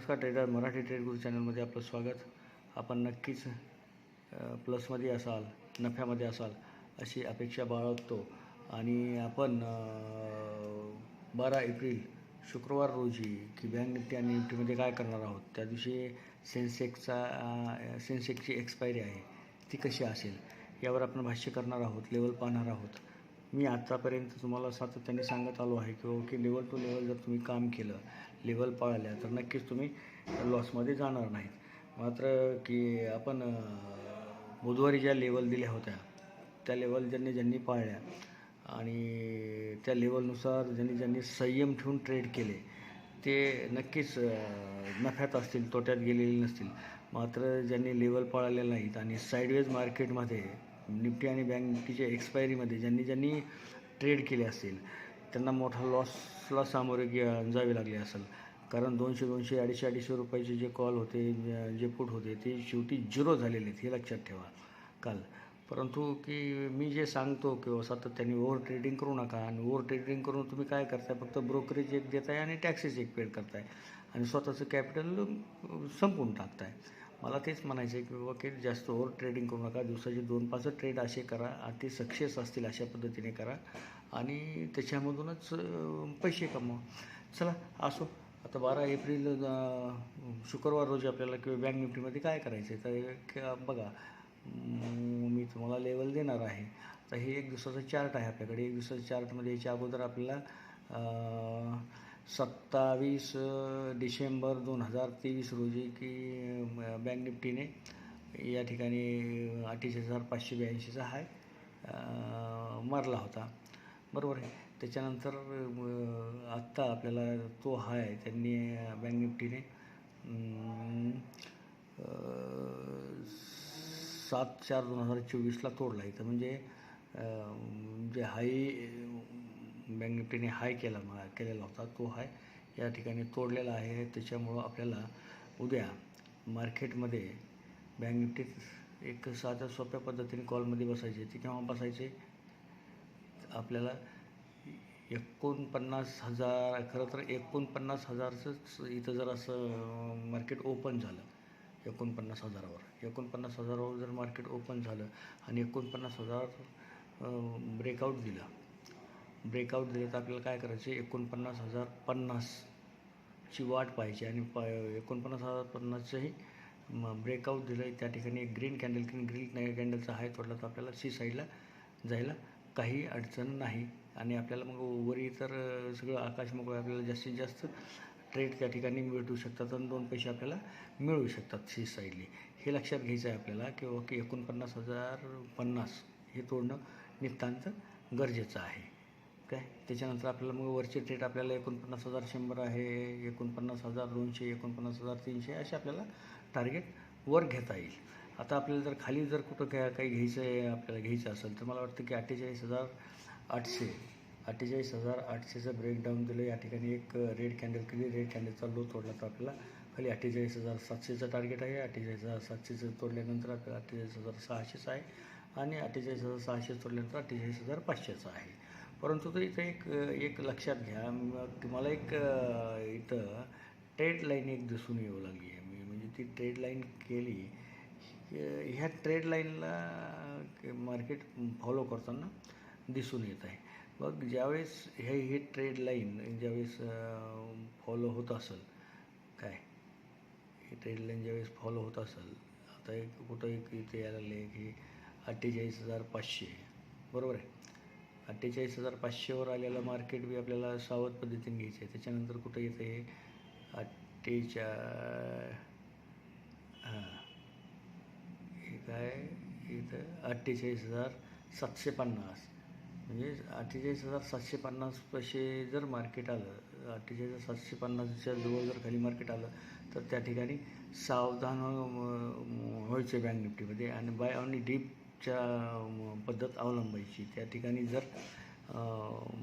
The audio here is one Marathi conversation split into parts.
नमस्कार ट्रेडर, मराठी ट्रेड गुरु चॅनलमध्ये आपलं स्वागत. आपण नक्कीच प्लसमध्ये असाल, नफ्यामध्ये असाल अशी अपेक्षा बाळगतो. आणि आपण 12 एप्रिल शुक्रवार रोजी की बँक निफ्टी आणि निफ्टीमध्ये काय करणार आहोत. त्या दिवशी सेन्सेक्सची एक्सपायरी आहे, ती कशी असेल यावर आपण भाष्य करणार आहोत, लेवल पाहणार आहोत. मी आत्तापर्यंत तुम्हाला सातत्याने सांगत आलो आहे की लेवल टू लेवल जर तुम्ही काम केलं, लेवल पाळल्या, तर नक्कीच तुम्ही लॉसमध्ये जाणार नाहीत. मात्र की आपण बुधवारी ज्या लेवल दिल्या होत्या त्या लेवल ज्यांनी पाळल्या आणि त्या लेवलनुसार ज्यांनी संयम ठेवून ट्रेड केले ते नक्कीच नफ्यात असतील, तोट्यात गेलेले नसतील. मात्र ज्यांनी लेवल पाळलेले नाहीत आणि साईडवेज मार्केटमध्ये निफ्टी आणि बँक निफ्टीच्या एक्सपायरीमध्ये ज्यांनी ट्रेड केले असेल त्यांना मोठा लॉसला सामोरे जावे लागले असेल. कारण 200, 250 रुपयाचे जे कॉल होते, जे पुट होते, ते शेवटी 0 झालेले आहेत, हे लक्षात ठेवा काल. परंतु की मी जे सांगतो किंवा सातत्याने ओव्हर ट्रेडिंग करू नका. आणि ओव्हर ट्रेडिंग करून तुम्ही काय करताय, फक्त ब्रोकरेज एक देताय आणि टॅक्सेस एक पेड करताय आणि स्वतःचं कॅपिटल संपवून टाकताय. मला तेच म्हणायचं आहे की बाबा की जास्त ओव्हर ट्रेडिंग करू नका. दिवसाचे 2-5 ट्रेड असे करा, ते सक्सेस असतील अशा पद्धतीने करा आणि त्याच्यामधूनच पैसे कमवा. चला असो, आता 12 एप्रिल शुक्रवार रोजी आपल्याला किंवा बँक निफ्टीमध्ये काय करायचं आहे तर बघा, मी तुम्हाला लेवल देणार आहे. तर हे एक दिवसाचा चार्ट आहे आपल्याकडे. एक दिवसाच्या चार्टमध्ये याच्या अगोदर आपल्याला 27 डिसेंबर 2023 रोजी की बँक निफ्टीने या ठिकाणी 48,582चा हाय मारला होता, बरोबर आहे. त्याच्यानंतर आत्ता आपल्याला तो हाय त्यांनी बँक निफ्टीने 7/4/2024ला तोडला. इथं म्हणजे जे हाय बँक निफ्टीने हाय केलेला होता तो हाय या ठिकाणी तोडलेला आहे. त्याच्यामुळं आपल्याला उद्या मार्केटमध्ये बँक निफ्टीत एक साध्या सोप्या पद्धतीने कॉलमध्ये बसायचे. ते केव्हा बसायचे, आपल्याला 49,000, खरं तर 49,000च इथं जर असं मार्केट ओपन झालं, 49,000वर 49,000वर जर मार्केट ओपन झालं आणि 49,000 ब्रेकआउट दिलं तर आपल्याला काय करायचे, 49,050ची वाट पाहायची आणि 49,050चंही ब्रेकआउट दिलं. त्या ठिकाणी एक ग्रीन कॅन्डलचा हाय तोडला तर आपल्याला सी साईडला जायला काही अडचण नाही आणि आपल्याला मग वरी तर सगळं आकाश मोकळं, आपल्याला जास्तीत जास्त ट्रेड त्या ठिकाणी भेटू शकतात आणि 2 पैसे आपल्याला मिळू शकतात सी साईडली. हे लक्षात घ्यायचं आहे आपल्याला की 49,050 हे तोडणं नितांत गरजेचं आहे काय. त्याच्यानंतर आपल्याला मग वरचे ट्रेड आपल्याला 49,100 आहे, 49,200, 49,300 असे आपल्याला टार्गेट वर घेता येईल. आता आपल्याला जर खाली जर कुठं काही घ्यायचं आहे, आपल्याला घ्यायचं असेल तर मला वाटतं की 48,800चं ब्रेकडाऊन दिलं. या ठिकाणी एक रेड कॅन्डल केली, रेड कॅन्डलचा लो तोडला तर आपल्याला खाली 48,700चं टार्गेट आहे. 48,700चं तोडल्यानंतर आपल्याला 48,600चं आहे आणि 48,600 तोडल्यानंतर 48,500चं आहे. परंतु तो इथं एक लक्षात घ्या, तुम्हाला एक इथं ट्रेड लाईन एक दिसून येऊ लागली आहे. म्हणजे ती ट्रेड लाईन केली, ह्या ट्रेड लाईनला मार्केट फॉलो करताना दिसून येत आहे. मग ज्यावेळेस ही ट्रेड लाईन ज्यावेळेस फॉलो होत असेल, काय ही ट्रेड लाईन ज्यावेळेस फॉलो होत असेल, आता कुठं इथे यायला लागले की 48,500, बरोबर आहे. 48,500वर आलेलं मार्केट बी आपल्याला सावध पद्धतीने घ्यायचं आहे. त्याच्यानंतर कुठं येतं हे 48,750, म्हणजे 48,750 पैसे जर मार्केट आलं, 48,750च्या जवळ जर खाली मार्केट आलं तर त्या ठिकाणी सावधान व्हायचे बँक निफ्टीमध्ये आणि बाय आणि डीपच्या पद्धत अवलंबायची. त्या ठिकाणी जर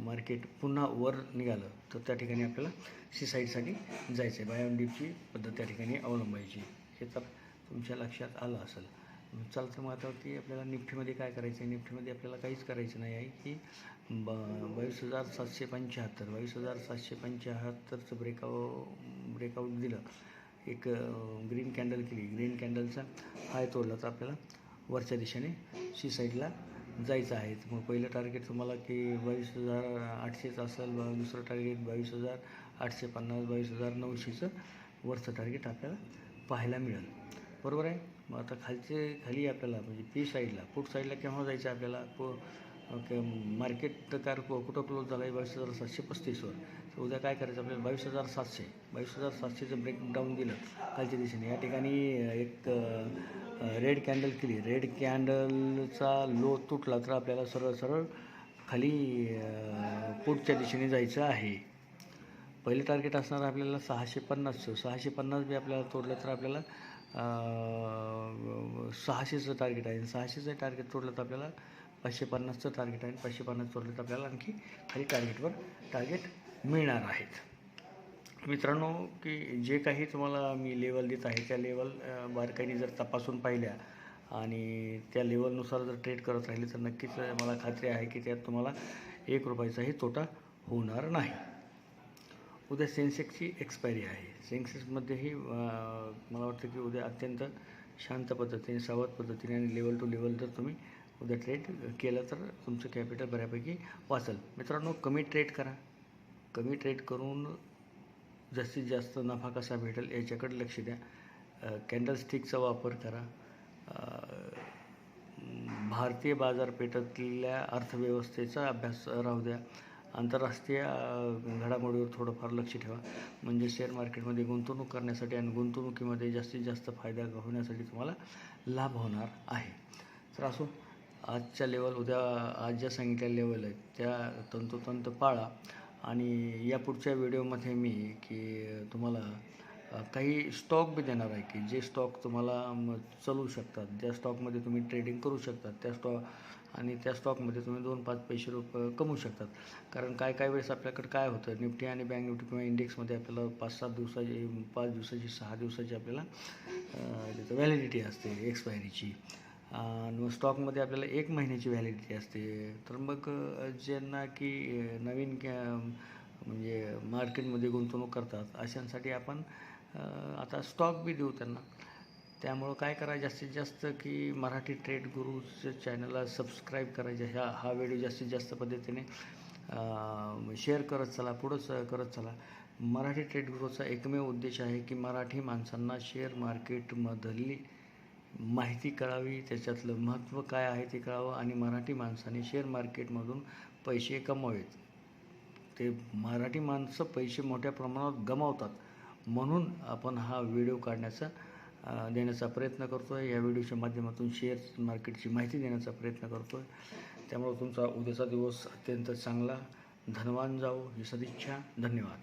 मार्केट पुन्हा वर निघालं तर त्या ठिकाणी आपल्याला सी साईडसाठी जायचं आहे. बाय ऑन डीपची पद्धत त्या ठिकाणी अवलंबायची. हे तर तुमच्या लक्षात आलं असेल. चालतं. मग आता की आपल्याला निफ्टीमध्ये काय करायचं आहे, निफ्टीमध्ये आपल्याला काहीच करायचं नाही आहे की 22,775 22,775चं ब्रेकआउट दिलं एक ग्रीन कॅन्डल केली, ग्रीन कॅन्डलचा हाय तोडला तर आपल्याला वरच्या दिशेने सी साईडला जायचं आहे. मग पहिलं टार्गेट तुम्हाला की 22,800चं असेल, दुसरं टार्गेट 22,850, 22,900चं वरचं टार्गेट आपल्याला पाहायला मिळेल. बरोबर आहे. मग आता खाली आपल्याला म्हणजे पी साईडला पुट साईडला केव्हा जायचं आपल्याला मार्केट कुठं क्लोज झाला आहे 22,735वर. तर उद्या काय करायचं आपल्याला 22,700चं ब्रेकडाऊन दिलं खालच्या दिशेने. या ठिकाणी एक रेड कॅन्डल केली, रेड कॅन्डलचा लो तुटला तर आपल्याला सरळ खाली पुढच्या दिशेने जायचं आहे. पहिलं टार्गेट असणार आपल्याला 650चं. 650 बी आपल्याला तोडलं तर आपल्याला 600चं टार्गेट आहे. 600चं टार्गेट तोडलं तर आपल्याला 550चं टार्गेट आहे. 550 तोडलं तर आपल्याला आणखी खाली टार्गेट मिळणार आहेत. मित्रांनो, की जे काही तुम्हाला मी लेवल देत आहे त्या लेवल बारकाईने जर तपासून पाहिल्या आणि त्या लेवलनुसार जर ट्रेड करत राहिले तर नक्कीच मला खात्री आहे की त्यात तुम्हाला 1 रुपयाचाही तोटा होणार नाही. उद्या सेन्सेक्सची एक्सपायरी आहे. सेन्सेक्समध्येही मला वाटतं की उद्या अत्यंत शांत पद्धतीने, सावध पद्धतीने आणि लेवल टू लेवल जर तुम्ही उद्या ट्रेड केलं तर तुमचं कॅपिटल बऱ्यापैकी वाचेल. मित्रांनो, कमी ट्रेड करा. कमी ट्रेड करून जास्तीत जास्त नफा कसा भेटेल याच्याकडे लक्ष द्या. कॅन्डलस्टिकचा वापर करा. भारतीय बाजारपेठेतल्या अर्थव्यवस्थेचा अभ्यास राहू द्या. आंतरराष्ट्रीय घडामोडीवर थोडंफार लक्ष ठेवा. म्हणजे शेअर मार्केटमध्ये गुंतवणूक करण्यासाठी आणि गुंतवणुकीमध्ये जास्तीत जास्त फायदा होण्यासाठी तुम्हाला लाभ होणार आहे. तर असो, आजच्या लेवल आज ज्या सांगितलेल्या लेवल आहेत त्या तंतोतंत पाळा. आणि या पुढच्या व्हिडिओमध्ये मी तुम्हाला काही स्टॉक बी देणार आहे की जे स्टॉक तुम्हाला चालू शकतात, ज्या स्टॉकमध्ये तुम्ही ट्रेडिंग करू शकतात, त्या स्टॉकमध्ये तुम्ही 2-5 पैसे कमवू शकतात. कारण काय वेळेस आपल्याकडे काय होतं, निफ्टी आणि बँक निफ्टी किंवा इंडेक्समध्ये आपल्याला 5 दिवसाची 6 दिवसाची आपल्याला त्याचं व्हॅलिडिटी असते एक्सपायरीची. आणि स्टॉकमध्ये आपल्याला 1 महिन्याची व्हॅलिडिटी असते. तर मग ज्यांना की नवीन म्हणजे मार्केटमध्ये गुंतवणूक करतात अशांसाठी आपण आता स्टॉक बी देऊ त्यांना. त्यामुळं काय करा, जास्तीत जास्त की मराठी ट्रेड गुरुच्या चॅनलला सबस्क्राईब करायचे. हा व्हिडिओ जास्तीत जास्त पद्धतीने शेअर करत चला, पुढंच करत चला. मराठी ट्रेड गुरुचा एकमेव उद्देश आहे की मराठी माणसांना शेअर मार्केटमधली माहिती कळावी, त्याच्यातलं महत्त्व काय आहे ते कळावं आणि मराठी माणसाने शेअर मार्केटमधून पैसे कमवावेत. ते मराठी माणसं पैसे मोठ्या प्रमाणात गमावतात, म्हणून आपण हा व्हिडिओ देण्याचा प्रयत्न करतो आहे. या व्हिडिओच्या माध्यमातून शेअर मार्केटची माहिती देण्याचा प्रयत्न करतो आहे. त्यामुळे तुमचा उद्याचा दिवस अत्यंत चांगला, धनवान जावो ही सदिच्छा. धन्यवाद.